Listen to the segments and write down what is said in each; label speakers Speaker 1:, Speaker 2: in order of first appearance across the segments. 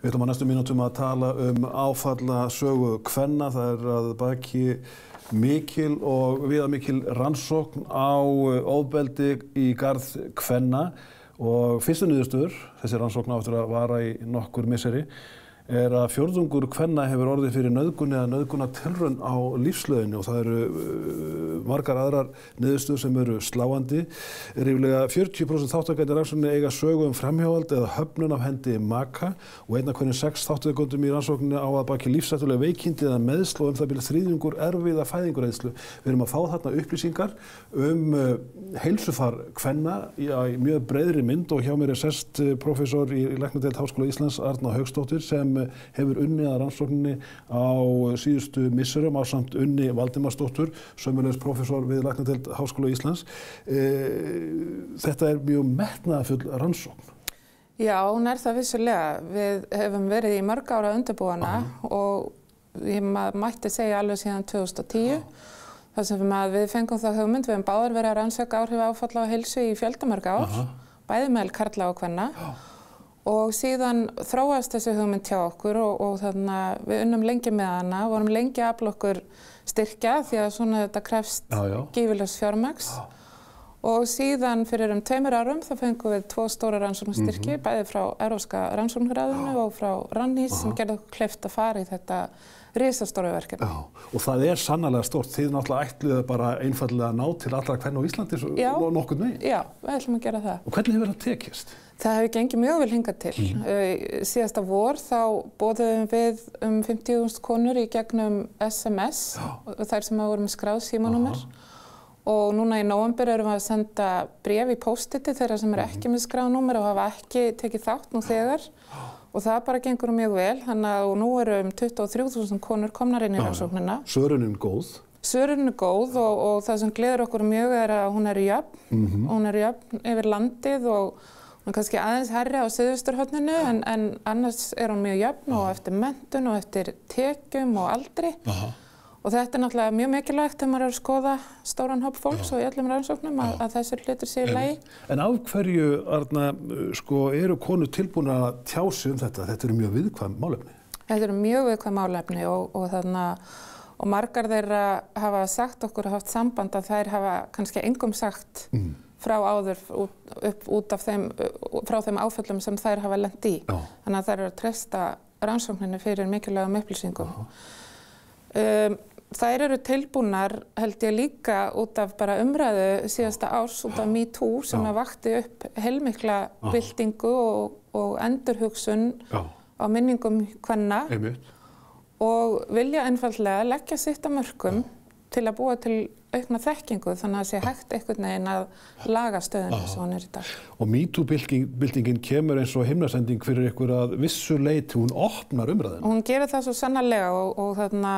Speaker 1: Við ætlum á næstu mínútum að tala áfallasögu kvenna. Það að baki mikil og viðamikil rannsókn á ofbeldi í garð kvenna og fyrstu niðurstöður, þessi rannsókn á eftir að vara í nokkur misseri, að fjórðungur kvenna hefur orðið fyrir nauðgun eða nauðgunartilraun á lífsleiðinni og það eru margar aðrar niðurstöður sem eru sláandi. Ríflega 40% þátttakenda í rannsókninni eiga sögu framhjáhald eða höfnun af hendi maka og einn af hverjum 6 þáttttakendum í rannsókninni á að baki lífshættuleg veikindi eða meiðsl og það bil þriðjungur erfiða fæðingareyðslu. Við erum að fá þarna upplýsingar heilsufar kvenna í mjög breiðri mynd og hjá mér sest prófessor í læknadeild Háskóla Íslands Arna Hauksdóttir sem hefur unnið að rannsókninni á síðustu misserum ásamt Unni Valdimarsdóttur, sömuleiðis prófessor við læknadeild Háskóla Íslands. Þetta mjög metnaðarfull rannsókn.
Speaker 2: Já, hún það vissulega. Við hefum verið í mörg ára að undirbúa hana og ég mætti segja alveg síðan 2010. Þar sem við fengum þá hugmynd, við hefum báðar verið að rannsaka áhrif áfalla á heilsu í fjöldamörg ár, bæði meðal karla og kvenna. Og síðan þróast þessi hugmynd hjá okkur og þannig við unnum lengi með hana, vorum lengi að afla okkur styrkja því að svona þetta krefst gífurlegs fjármagns. Og síðan fyrir 2 árum þá fengum við 2 stóra rannsóknarstyrki, bæði frá Evrópska rannsóknarráðinu og frá Rannís sem gerði okkur kleift að fara í þetta risastóru verkefni.
Speaker 1: Og það sannarlega stórt. Þið náttúrulega ætluðu bara einfaldlega að ná til allra kvenna á Íslandi nokkurn veginn.
Speaker 2: Já, við ætlum að gera það.
Speaker 1: Og hvernig hefur það tekist?
Speaker 2: Það hefur gengið mjög vel hingað til. Síðasta vor þá boðuðum við 50.000 konur í gegnum SMS, þær sem voru með skráð símanúmer. Og núna í nóvember erum við að senda bréf í póstiti þeirra sem ekki með skráð númer og hafa ekki tekið þátt nú þegar. Og það bara gengur mjög vel, þannig að nú eru 23.000 konur komnar inn í rannsóknina.
Speaker 1: Sörunin góð?
Speaker 2: Sörunin góð og það sem gleður okkur mjög að hún jöfn. Hún jöfn yfir landið og hún kannski aðeins hærri á suðausturhorninu en annars hún mjög jöfn og eftir menntun og eftir tekjum og aldri. Og þetta náttúrulega mjög mikilvægt þegar maður að skoða stóran hóp fólks og í öllum rannsóknum að þessir hlutir séu í lagi. En
Speaker 1: af hverju, Arna, eru konur tilbúnar að tjá sig þetta? Þetta eru mjög viðkvæm málefni.
Speaker 2: Þetta eru mjög viðkvæm málefni og margar þeirra hafa sagt okkur og haft samband að þær hafa kannski engum sagt frá áður frá þeim áföllum sem þær hafa lent í. Þannig að þær eru að treysta rannsókninni fyrir mikilvægum upplýsingum. Þær eru tilbúnar, held ég líka, út af bara umræðu síðasta árs, út af MeToo sem vakti upp heilmikla byltingu og endurhugsun á minningum kvenna og vilja einfaldlega leggja sitt af mörkum til að búa til aukna þekkingu þannig að sé hægt einhvern veginn að laga stöðuna sem hún í dag. Og
Speaker 1: MeToo-byltingin kemur eins og himnasending fyrir ykkur að vissu leyti, hún opnar umræðina.
Speaker 2: Hún gerir það svo sannarlega og þarna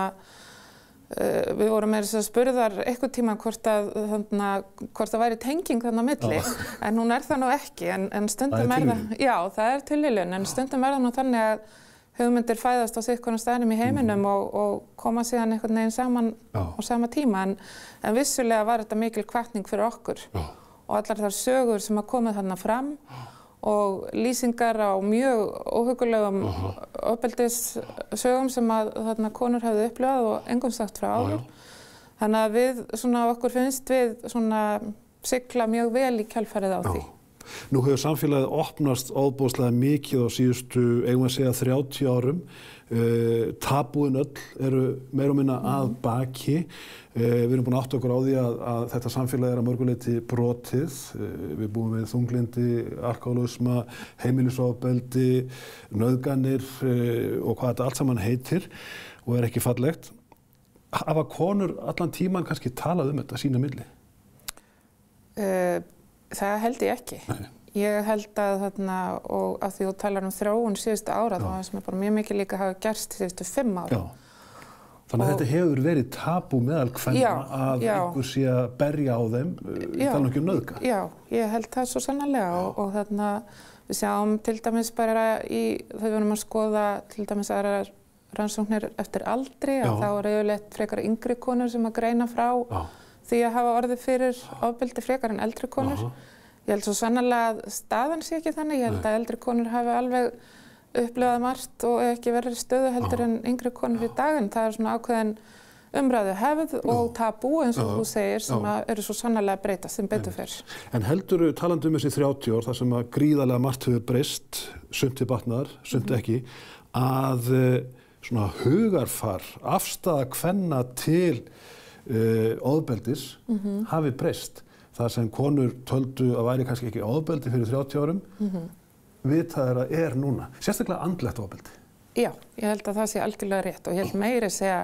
Speaker 2: við vorum með þess að spurðar einhvern tíma hvort það væri tenging þarna á milli, en hún það nú ekki, en stundum það, já, það tilviljun, en stundum það nú þannig að hugmyndir fæðast á sitthvorn staðnum í heiminum og koma síðan einhvern veginn saman á sama tíma, en vissulega var þetta mikil hvatning fyrir okkur og allar þær sögur sem hafa komið þarna fram og lýsingar á mjög óhuggulegum ofbeldissögum sem þarna konur hefðu upplifað og engum sagt frá áður. Þannig að við, okkur finnst við sigla mjög vel í kjölfarið á því.
Speaker 1: Nú hefur samfélagið opnast ofboðslega mikið á síðustu, eigum við að segja 30 árum. Tabúin öll eru meira og minna að baki. Við erum búin að átta okkur á því að þetta samfélag að mörgu leyti brotið. Við búum við þunglindi, alkohólisma, heimilisofbeldi, nauðganir og hvað þetta allt saman heitir og ekki fallegt. Hafa konur allan tíman kannski talað þetta sína milli?
Speaker 2: Það held ég ekki. Nei. Ég held að og af því þú talar þróun síðustu ára, það sem bara mjög mikið líka hafa gerst síðustu 5 ára.
Speaker 1: Þannig að þetta hefur verið tabú meðal kvenna að einhver sé að berja á þeim, tala ekki nauðga. Já,
Speaker 2: ég held það svo sannarlega og við sjáum til dæmis bara þegar við erum að skoða til dæmis aðrar rannsóknir eftir aldri, að þá yfirleitt frekar yngri konur sem að greina frá því að hafa orðið fyrir ofbeldi frekar en eldri konur. Ég held svo sannarlega að staðan sé ekki þannig. Ég held að eldri konur hafi alveg upplifað margt og ekki verið stöðu heldur en yngri konur í dag, en það svona ákveðin umræðu hefð og tabú eins og þú segir sem eru svo sannarlega að breytast sem betur fer.
Speaker 1: En heldurðu, talandi þessi 30 ár, þar sem að gríðarlega margt hefur breyst, sumt til batnaðar, sumt ekki, að svona hugarfar, afstaða kvenna til ofbeldis hafi breyst. Það sem konur töldu að væri kannski ekki ofbeldi fyrir 30 árum, vitað er núna. Sérstaklega andlegt ofbeldi.
Speaker 2: Já, ég held að það sé algjörlega rétt og ég held meiri segja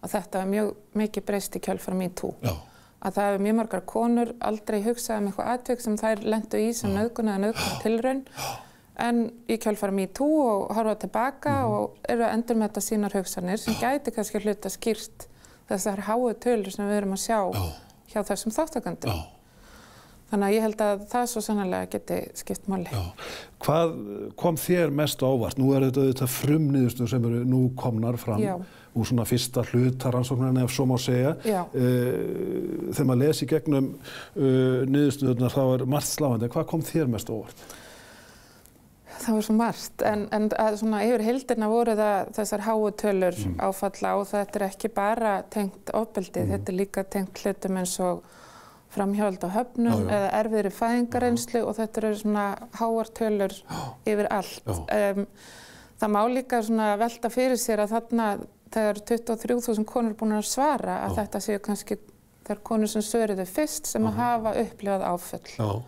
Speaker 2: að þetta er mjög mikið breyst í kjölfar MeToo. Að það hefur mjög margar konur aldrei hugsað eitthvað atvik sem þær lentu í sem nauðgun eða nauðgunartilraun, en í kjölfar MeToo og horfa tilbaka og eru að endurmeta sínar hugsanir sem gæti kannski hluta skýrt þessar háu tölur sem við erum að sjá hjá þessum þáttakendum. Þannig að ég held að það svo sannarlega geti skipt máli.
Speaker 1: Hvað kom þér mest á óvart? Nú þetta frumniðurstöður sem eru nú komnar fram úr svona fyrsta hluta rannsóknarinnar, ef svo má segja. Þegar maður les í gegnum niðurstöðurnar þá margt sláandi. Hvað kom þér mest á óvart?
Speaker 2: Það var svo margt, en svona yfir heildina voru það þessar háu tölur áfalla og þetta ekki bara tengt ofbeldi, þetta líka tengt hlutum eins og framhjáhald á höfnum eða erfiðri fæðingarreynslu og þetta eru svona háar tölur yfir allt. Það má líka svona velta fyrir sér að þarna þegar 23.000 konur búin að svara að þetta séu kannski þær konur sem svöruðu fyrst sem að hafa upplifað áföll.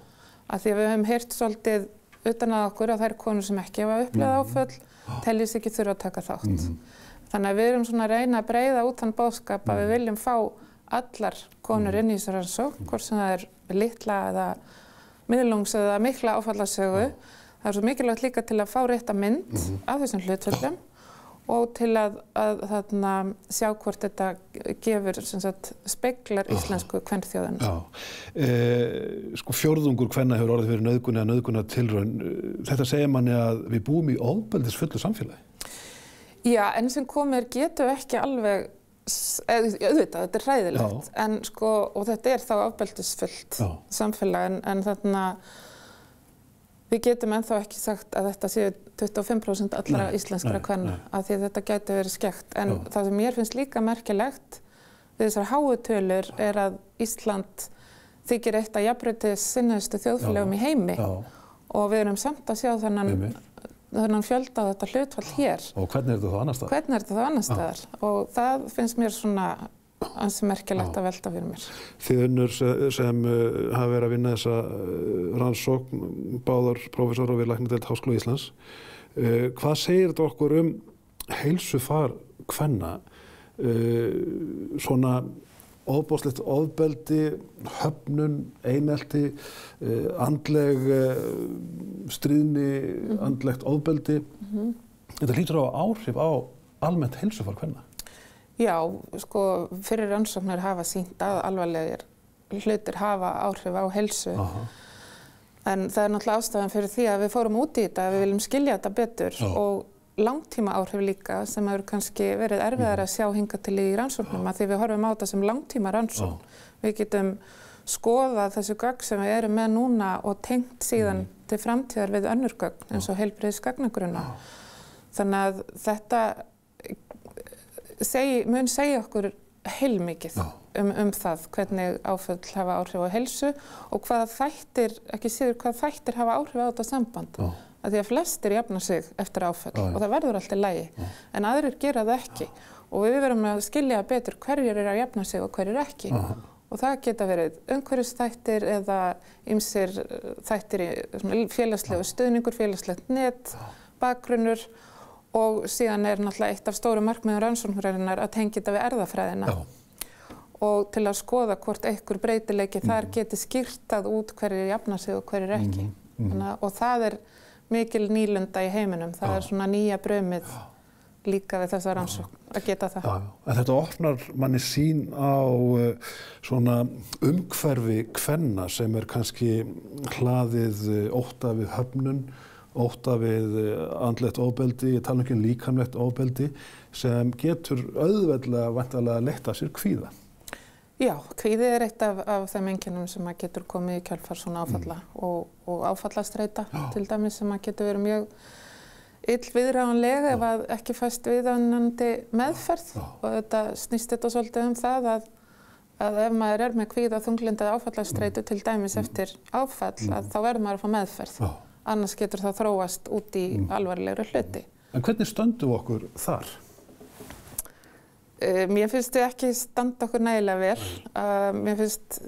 Speaker 2: Af því að við höfum heyrt svolítið utan að okkur að þær konur sem ekki hafa upplifað áföll teljist ekki þurfa að taka þátt. Þannig að við erum svona að reyna að breiða út þann boðskap að við viljum fá allar konur inn í þessu rannsókn, hvort sem það litla eða miðlungs eða mikla áfallasögu. Það svo mikilvægt líka til að fá rétta mynd af þessum hlutföllum og til að sjá hvort þetta gefur speglar íslensku kvenþjóðina.
Speaker 1: Sko fjórðungur kvenna hefur orðið fyrir nauðgun eða nauðgunartilraun. Þetta segir manni að við búum í ofbeldisfullu samfélagi.
Speaker 2: Já, en sem komið getum við ekki alveg auðvitað, þetta hræðilegt, en sko, og þetta þá ofbeldisfullt samfélag, en þarna við getum ennþá ekki sagt að þetta séu 25% allra íslenskra kvenna, af því að þetta gæti verið skekkt, en það sem mér finnst líka merkilegt við þessar háu tölur að Ísland þykir eitt af jafnréttissinnustu þjóðfélögum í heimi og við erum samt að sjá þennan fjölda á þetta hlutfall hér. Og
Speaker 1: hvernig þetta þá annars staðar?
Speaker 2: Hvernig þetta þá annars staðar? Og það finnst mér svona ansi merkilegt að velta fyrir mér.
Speaker 1: Þið Unnur sem hafa verið að vinna þessa rannsókn, báðar prófessorar við Læknadeild Háskóla Íslands. Hvað segir þetta okkur heilsufar kvenna? Svona ofboðslegt ofbeldi, höfnun, einelti, andleg stríðni, andlegt ofbeldi. Þetta hlýtur á áhrif á almennt heilsufar kvenna.
Speaker 2: Já, sko, fyrir rannsóknir hafa sýnt að alvarlegir hlutir hafa áhrif á heilsu. En það náttúrulega ástæðan fyrir því að við fórum út í þetta, að við viljum skilja þetta betur og langtíma áhrif líka sem hefur kannski verið erfiðar að sjá hingað til í rannsóknum að því við horfum á þetta sem langtíma rannsókn. Við getum skoðað þessu gögn sem við erum með núna og tengt síðan til framtíðar við önnur gögn eins og heilbrigðisgagnagrunna. Þannig að þetta mun segja okkur heilmikið það hvernig áföll hafa áhrif á heilsu og hvaða þættir, ekki síður hvaða þættir hafa áhrif á þetta samband. Að því að flestir jafna sig eftir áföll og það verður allt í lagi, en aðrir gera það ekki og við verum að skilja betur hverjir að jafna sig og hverjir ekki og það geta verið umhverfisþættir eða ýmsir þættir í félagslegu stuðningur, félagslegt net, bakgrunnur og síðan náttúrulega eitt af stóru markmiðum rannsóknarinnar að tengja þetta við erfðafræðina og til að skoða hvort einhver breytileiki þar geti skýrtað út hverjir jafna sig og hverjir ekki. Og það mikil nýlunda í heiminum. Það svona nýja brömið líka við þessa rannsókn að geta það.
Speaker 1: En þetta opnar manni sýn á svona umhverfi kvenna sem kannski hlaðið ótta við höfnun, ótta við andlegt ofbeldi, ég tala ekki líkamlegt ofbeldi, sem getur auðveldlega væntanlega leitt af sér kvíða.
Speaker 2: Já, kvíði eitt af þeim einkennum sem getur komið í kjölfar svona áfalla og áfallastreita til dæmis sem getur verið mjög illviðráðanleg ef að ekki fæst viðunandi meðferð og þetta snýst þetta svolítið það að ef maður með kvíða, þunglyndi eða áfallastreitu til dæmis eftir áfall að þá verður maður að fá meðferð. Annars getur það þróast út í alvarlegri hluti.
Speaker 1: En hvernig stöndum við okkur þar?
Speaker 2: Mér finnst við ekki standa okkur nægilega vel. Mér finnst,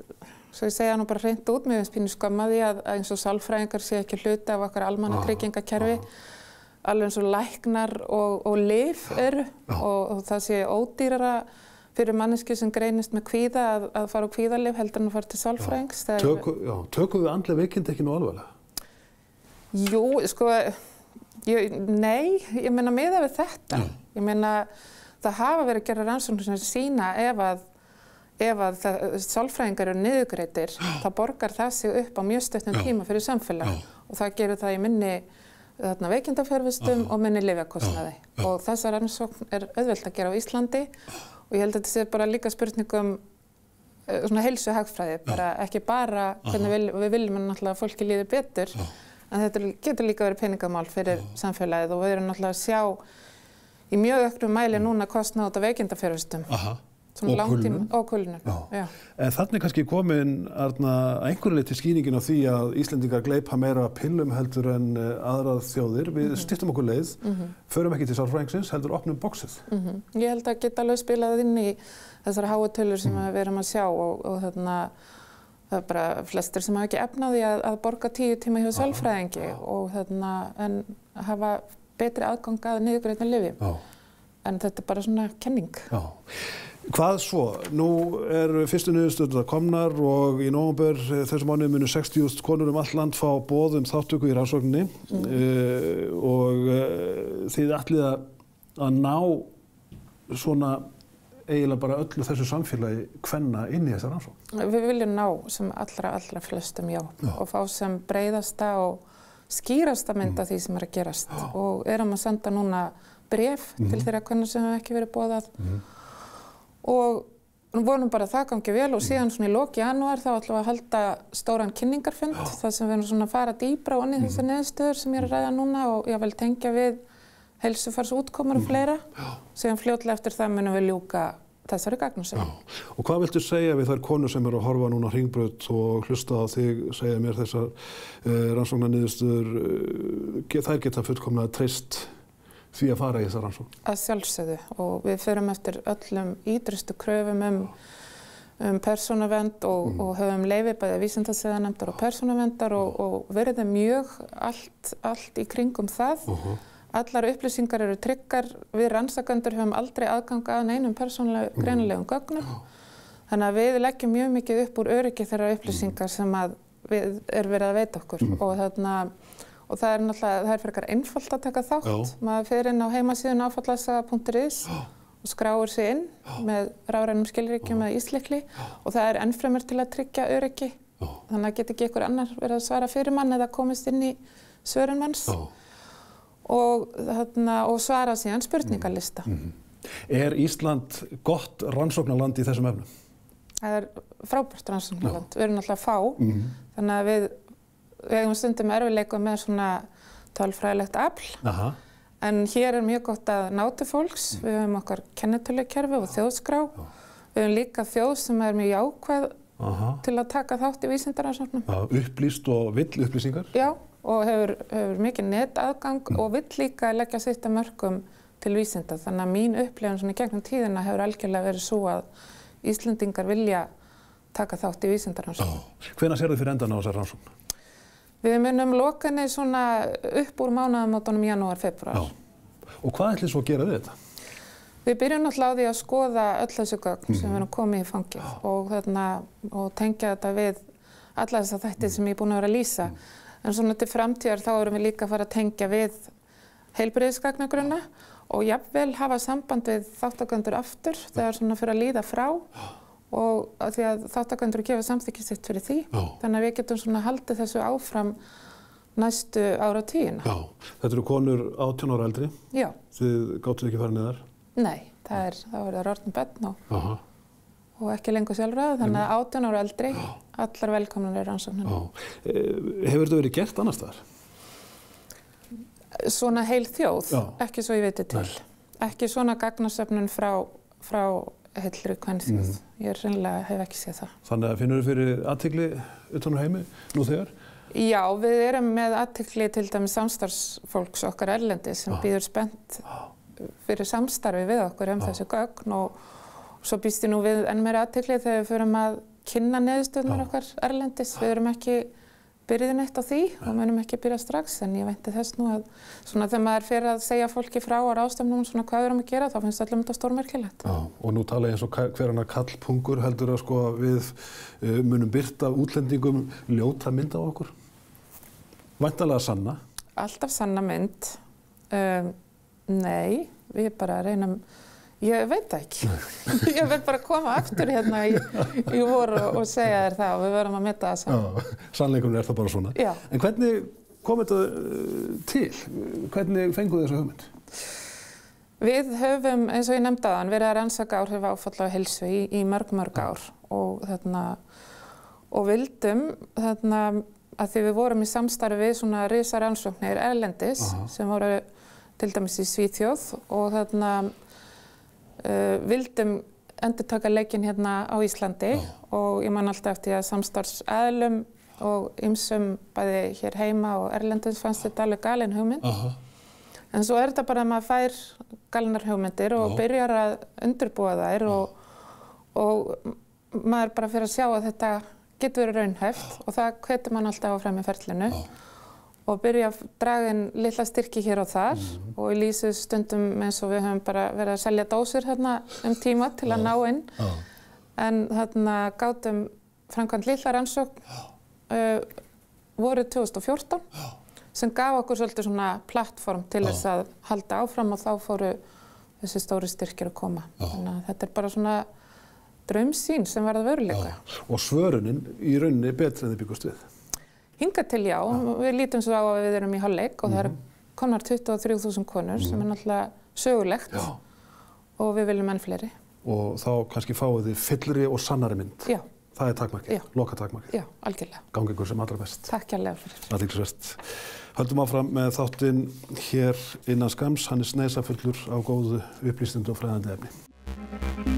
Speaker 2: svo ég segja nú bara hreint út, mér finnst pínu skömm að því að eins og sálfræðingar sé ekki hluti af okkar almannatryggingakerfi. Alveg eins og læknar og lyf eru og það sé ódýrara fyrir manneskju sem greinist með kvíða að fara á kvíðalyf heldur en að fara til sálfræðings.
Speaker 1: Tökum við andleg veikindi ekki nú alvarlega?
Speaker 2: Jú, sko, nei, ég meina miðað við þetta. Ég meina það hafa verið að gera rannsóknir sem sýna ef að sálfræðingar eru niðurgreiddir, þá borgar það sig upp á mjög stuttum tíma fyrir samfélag og það gerir það í minni veikindaferðvistum og minni lyfjakostnaði. Og þessa rannsókn auðvelt að gera á Íslandi og ég held að þetta sé bara líka spurningum svona heilsuhagfræði, ekki bara hvernig við viljum náttúrulega að fólki líði betur, en þetta getur líka verið peningamál fyrir samfélagið og við erum náttúrulega að sjá í mjög auknum mæli núna kostnað út af veikindaferðvistum. Og kulnun.
Speaker 1: En þarna kannski komin að einhverju leyti skýringin á því að Íslendingar gleypa meira pillum heldur en aðrar þjóðir. Við styttum okkur leið, förum ekki til sálfræðingsins, heldur opnum boxið.
Speaker 2: Ég held að geta alveg spilað inn í þessar háu tölur sem við erum að sjá og það bara flestir sem hafa ekki efnaði að borga 10 tíma hjá sálfræðingi og en hafa betri aðgang að niðurgreiddum lyfjum. En þetta bara svona kenning.
Speaker 1: Hvað svo? Nú eru fyrstu niðurstöðurnar komnar og í nóvember þessum mánuði munu 60.000 konur allt land fá boð þátttöku í rannsókninni og þið ætlið að ná svona eiginlega bara öllu þessu samfélagi kvenna inn í þessa rannsókn.
Speaker 2: Við viljum ná sem allra flestum og fá sem breiðasta og skýrasta mynd af því sem að gerast og erum að senda núna bréf til þeirra kvenna sem hafa ekki verið boðað. Og vonum bara að það gangi vel og síðan svona í loki janúar þá ætlum við að halda stóran kynningarfund þar sem við erum svona að fara dýpra onni þessar niðurstöður sem ég er að ræða núna og ég vil tengja við heilsufarsútkomur og fleira. Síðan fljótlega eftir það munum við ljúka þessari gagnasögu.
Speaker 1: Og hvað viltu segja við þær konur sem eru að horfa núna Hringbraut og hlusta á þig segja mér þessar rannsóknar niðurstöður, þær geta fullkomlega treyst því að fara í þessa rannsókn? Að
Speaker 2: sjálfsögðu og við förum eftir öllum ýtrustu kröfum persónuvernd og höfum leyfi bæði vísindasiðanefndar og persónuverndar og verðum mjög allt í kringum það. Allar upplýsingar eru tryggar, við rannsakendur höfum aldrei aðgang að neinum persónulega greinilegum gögnum. Þannig að við leggjum mjög mikið upp úr öryggi þeirra upplýsingar sem að við verið að veita okkur og það er frekar einfalt að taka þátt. Maður fer inn á heimasíðun áfallasaga.is og skráir sig inn með rafrænum skilríkjum eða íslykli og það er ennfremur til að tryggja öryggi. Þannig að geti ekki einhver annar verið að svara fyrir mann eða komist inn í svörun manns og svara síðan spurningalista.
Speaker 1: Er Ísland gott rannsóknarland í þessum efnum?
Speaker 2: Það er frábært rannsóknarland. Við erum náttúrulega fá, þannig að við eigum stundum erfiðleika með svona tölfræðilegt afl. En hér er mjög gott að ná til fólks. Við höfum okkar kennitölukerfi og þjóðskrá. Við höfum líka þjóð sem er mjög jákvæð til að taka þátt í vísindarannsóknum.
Speaker 1: Upplýst og vill upplýsingar?
Speaker 2: Já, og hefur mikið netaðgang og vill líka leggja sitt að mörkum til vísinda. Þannig að mín upplifun svona gegnum tíðina hefur algjörlega verið svo að Íslendingar vilja taka þátt í vísindarannsóknum.
Speaker 1: Hvenær sérðu fyrir endan á þessar rannsókn?
Speaker 2: Við munum loka henni svona upp úr mánaðamótunum janúar, febrúar.
Speaker 1: Og hvað ætlið svo að gera við þetta?
Speaker 2: Við byrjum náttúrulega á því að skoða öll þessu gögn sem við erum komið í fangið og tengja þetta við alla þessa þætti sem ég er búin að vera að lýsa. En svona til framtíðar þá erum við líka að fara að tengja við heilbrigðisgagnagrunna og jafnvel hafa samband við þáttakendur aftur þegar svona fyrir að líða frá. Og því að þáttakendur gefa samþykki sitt fyrir því. Þannig að við getum svona haldið þessu áfram næstu áratugina.
Speaker 1: Þetta eru konur 18 ára eldri?
Speaker 2: Já.
Speaker 1: Þið gátuð ekki farið niðar?
Speaker 2: Nei, það voru orðin börn og ekki lengur sjálfráð, þannig að 18 ára eldri, allar velkomnar í rannsóknina.
Speaker 1: Hefur þetta verið gert annars staðar?
Speaker 2: Svona heil þjóð,
Speaker 1: Já.
Speaker 2: ekki svo ég viti til. Ekki svona gagnasöfnun frá heilri kvenþjóð. Ég hreinlega hef ekki séð það.
Speaker 1: Þannig að finnur þið fyrir athygli utan á heimi nú þegar?
Speaker 2: Já, við erum með athygli til dæmis samstarfsfólks okkar erlendis sem bíður spennt fyrir samstarfi við okkur þessi gögn og svo býst ég nú við enn meira athygli þegar við förum að kynna niðurstöðurnar okkar erlendis. Við erum ekki byrjuð neitt á því og munum ekki byrja strax en ég vænti þess nú að svona þegar maður fer að segja fólki frá á ráðstefnum svona hvað við erum að gera þá finnst öllum þetta stórmerkilegt.
Speaker 1: Já, og nú tala ég eins og hver annar kallpungur heldur að sko við munum birta útlendingum ljóta mynd á okkur? Væntanlega sanna?
Speaker 2: Alltaf sanna mynd. Nei, við bara reynum, ég veit það ekki. Ég verð bara að koma aftur hérna í vor og segja þér það og við verðum að meta það saman.
Speaker 1: Já, sannleikurinn það bara svona.
Speaker 2: Já.
Speaker 1: En hvernig kom þetta til? Hvernig fenguð þið þessa hugmynd?
Speaker 2: Við höfum, eins og ég nefndi áðan, verið að rannsaka áhrif áfalla á heilsu í mörg ár og vildum að því við vorum í samstarfi við svona risarannsóknir erlendis sem voru til dæmis í Svíþjóð og vildum endurtaka leikinn hérna á Íslandi og ég man alltaf eftir að samstarfsaðilum og ýmsum bæði hér heima og erlendis fannst þetta alveg galin hugmynd. En svo þetta bara að maður fær galnar hugmyndir og byrjar að undirbúa þær og maður bara fyrir að sjá að þetta getur verið raunhæft og það hvetur mann alltaf áfram í ferlinu og byrja að draga inn litla styrki hér og þar og í lýsu stundum eins og við höfum bara verið að selja dósir hérna tíma til að ná inn en gátum framkvæmt litla rannsókn vorið 2014 sem gaf okkur svolítið svona plattform til þess að halda áfram og þá fóru þessi stóru styrkir að koma. Þannig að þetta bara svona draumsýn sem verða veruleika.
Speaker 1: Og svörunin í rauninni betri en þið byggust við?
Speaker 2: Hingað til já, við lítum svo á að við erum í hálfleik og það eru komnar 23.000 konur sem náttúrulega sögulegt og við viljum enn fleiri.
Speaker 1: Og þá kannski fáið þið fyllri og sannari mynd? Já. Það takmarkið, loka takmarkið?
Speaker 2: Já, algjörlega.
Speaker 1: Gangi ykkur sem allra best.
Speaker 2: Takk kærlega fyrir.
Speaker 1: Athyglisvert. Höldum áfram með þáttinn hér innan skamms. Hann snesafullur á góðu upplýstindu og fræðandi efni.